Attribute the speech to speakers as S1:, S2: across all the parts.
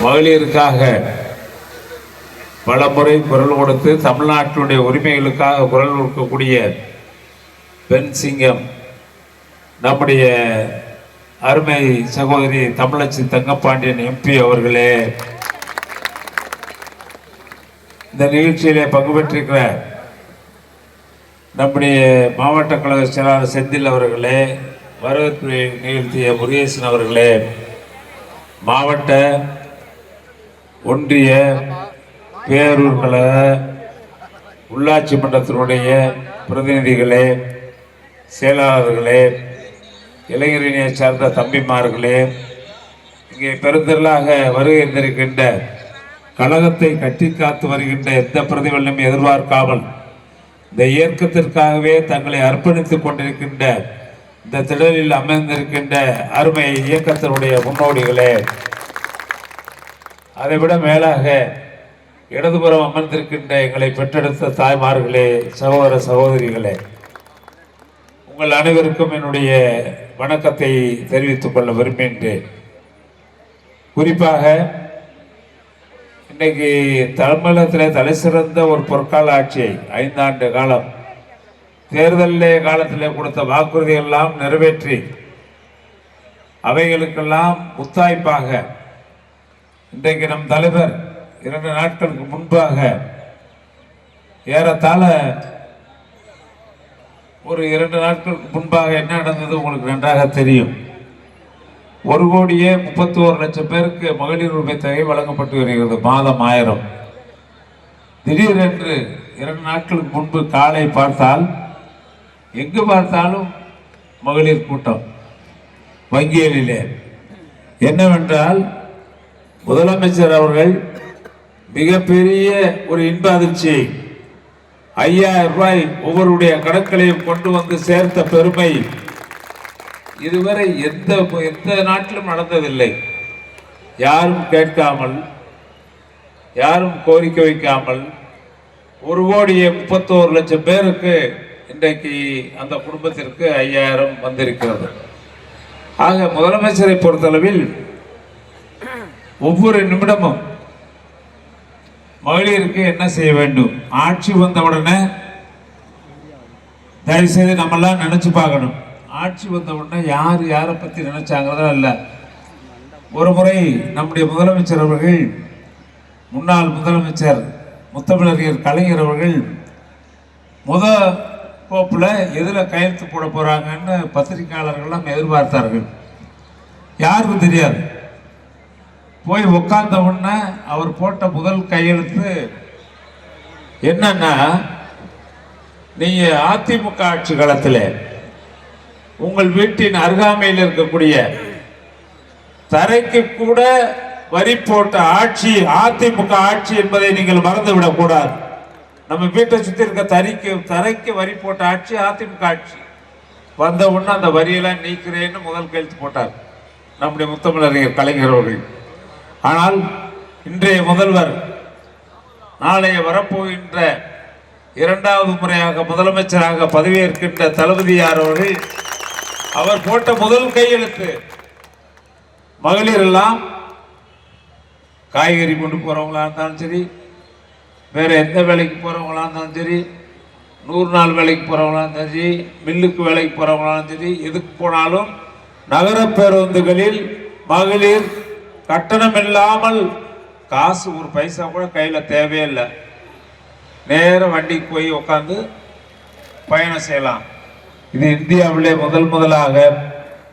S1: மகளிருக்காக பல முறை குரல் கொடுத்து தமிழ்நாட்டினுடைய உரிமைகளுக்காக குரல் கொடுக்கக்கூடிய பெண் சிங்கம் நம்முடைய அருமை சகோதரி தமிழச்சி தங்கப்பாண்டியன் எம்பி அவர்களே இந்த நிகழ்ச்சியிலே பங்கு பெற்றிருக்கிற நம்முடைய மாவட்ட கழக செயலாளர் செந்தில் அவர்களே, வரவேற்புரை நிகழ்த்திய முருகேசன் அவர்களே, மாவட்ட ஒன்றிய பேரூர் கழக உள்ளாட்சி மன்றத்தினுடைய பிரதிநிதிகளே, செயலாளர்களே, இளைஞரணியை சார்ந்த தம்பிமார்களே, இங்கே பெருந்திரளாக வருகின்ற கழகத்தை கட்டி காத்து வருகின்ற எந்த பிரதிபலனும் எதிர்பார்க்காமல் இந்த இயக்கத்திற்காகவே தங்களை அர்ப்பணித்துக் கொண்டிருக்கின்ற இந்த திடலில் அமைந்திருக்கின்ற அருமை இயக்கத்தினுடைய முன்னோடிகளே, அதைவிட மேலாக இடதுபுறம் அமர்ந்திருக்கின்ற எங்களை பெற்றெடுத்த தாய்மார்களே, சகோதர சகோதரிகளே, உங்கள் அனைவருக்கும் என்னுடைய வணக்கத்தை தெரிவித்துக் கொள்ள விரும்புகின்றேன். குறிப்பாக இன்னைக்கு தமிழகத்தில் தலை சிறந்த ஒரு பொற்கால ஆட்சியை 5 ஆண்டு காலம் தேர்தலிலே காலத்திலே கொடுத்த வாக்குறுதிகள் எல்லாம் நிறைவேற்றி அவைகளுக்கெல்லாம் முத்தாய்ப்பாக இன்றைக்கு நம் தலைவர் 2 நாட்களுக்கு முன்பாக ஏறத்தாழ ஒரு 2 நாட்களுக்கு முன்பாக என்ன நடந்தது உங்களுக்கு நன்றாக தெரியும். 1,31,00,000 பேருக்கு மகளிர் உரிமை தொகை வழங்கப்பட்டு வருகிறது. மாதம் 1000. திடீரென்று 2 நாட்களுக்கு முன்பு காலை பார்த்தால் எங்கு பார்த்தாலும் மகளிர் கூட்டம் வங்கிகளிலே. என்னவென்றால் முதலமைச்சர் அவர்கள் மிகப்பெரிய ஒரு இன்ப அதிர்ச்சியை 5000 ரூபாய் ஒவ்வொருடைய கணக்களையும் கொண்டு வந்து சேர்த்த பெருமை இதுவரை எந்த நாட்டிலும் நடந்ததில்லை. யாரும் கேட்காமல், யாரும் கோரிக்கை வைக்காமல் 1,31,00,000 பேருக்கு இன்றைக்கு அந்த குடும்பத்திற்கு 5000 வந்திருக்கிறது. ஆக முதலமைச்சரை பொறுத்தளவில் ஒவ்வொரு நிமிடமும் மகளிருக்கு என்ன செய்ய வேண்டும், ஆட்சி வந்தவுடனே தயவுசெய்து நம்மெல்லாம் நினைச்சு பார்க்கணும். ஆட்சி வந்தவுடனே யார் யாரை பற்றி நினைச்சாங்கிறதா இல்லை. ஒரு முறை நம்முடைய முதலமைச்சர் அவர்கள், முன்னாள் முதலமைச்சர் முத்தமிழறிஞர் கலைஞர் அவர்கள் கோப்பில் எதில் கையெழுத்து போட போகிறாங்கன்னு பத்திரிகையாளர்கள்லாம் எதிர்பார்த்தார்கள். யாருக்கும் தெரியாது. போய் உட்கார்ந்த உடனே அவர் போட்ட முதல் கையெழுத்து என்னன்னா, நீங்கள் அதிமுக ஆட்சி காலத்தில் உங்கள் வீட்டின் அருகாமையில் இருக்கக்கூடிய தரைக்கு கூட வரி போட்ட ஆட்சி அதிமுக ஆட்சி என்பதை நீங்கள் மறந்துவிடக் கூடாது. நம்ம வீட்டை சுற்றி இருக்க தரைக்கு வரி போட்ட ஆட்சி அதிமுக ஆட்சி. வந்த உடனே அந்த வரியெல்லாம் நீக்கிறேன்னு முதல் கையெழுத்து போட்டார் நம்முடைய முத்தமிழறிஞர் கலைஞர் அவர்கள். ஆனால் இன்றைய முதல்வர், நாளைய வரப்போகின்ற 2வது முறையாக முதலமைச்சராக பதவியேற்கின்ற தளபதியார் அவர்கள், அவர் போட்ட முதல் கையெழுத்து மகளிர் எல்லாம் காய்கறி கொண்டு போறவங்களா இருந்தாலும் சரி, வேற எந்த வேலைக்கு போறவங்களா இருந்தாலும் சரி, 100 நாள் வேலைக்கு போறவங்களா இருந்தாலும் சரி, மில்லுக்கு வேலைக்கு போறவங்களாலும் சரி, எதுக்கு போனாலும் நகர பேருந்துகளில் மகளிர் கட்டணம் இல்லாமல், காசு ஒரு பைசா கூட கையில் தேவையில்லை, நேரம் வண்டிக்கு போய் உட்காந்து பயணம் செய்யலாம். இது இந்தியாவிலே முதலாக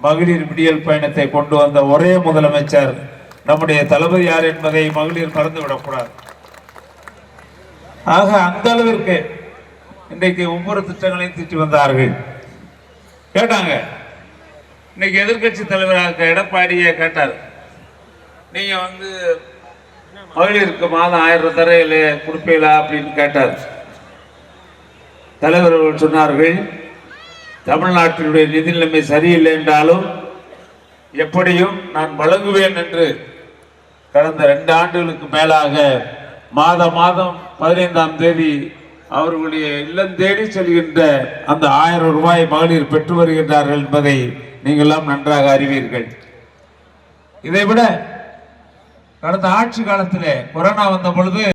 S1: மகளிர் விடியல் பயணத்தை கொண்டு வந்த ஒரே முதலமைச்சர் நம்முடைய தளபதியார் என்பதை மகளிர் மறந்துவிடக்கூடாது. ஆக அந்த அளவிற்கு இன்றைக்கு ஒவ்வொரு திட்டங்களையும் திட்டி வந்தார்கள். கேட்டாங்க, இன்னைக்கு எதிர்கட்சி தலைவராக எடப்பாடியை கேட்டார், நீங்க மகளிருக்கு மாதம் 1000 தரையில கொடுப்பீங்களா அப்படின்னு கேட்டார். தலைவர்கள் சொன்னார்கள், தமிழ்நாட்டினுடைய நிதி நிலைமை சரியில்லை என்றாலும் எப்படியும் நான் வழங்குவேன் என்று கடந்த 2 ஆண்டுகளுக்கு மேலாக மாதம் 15ஆம் தேதி அவர்களுடைய இல்லம் தேடி செல்கின்ற அந்த 1000 ரூபாய் மகளிர் பெற்று வருகின்றார்கள் என்பதை நீங்கள்லாம் நன்றாக அறிவீர்கள். இதைவிட கடந்த ஆட்சி காலத்திலே கொரோனா வந்த பொழுது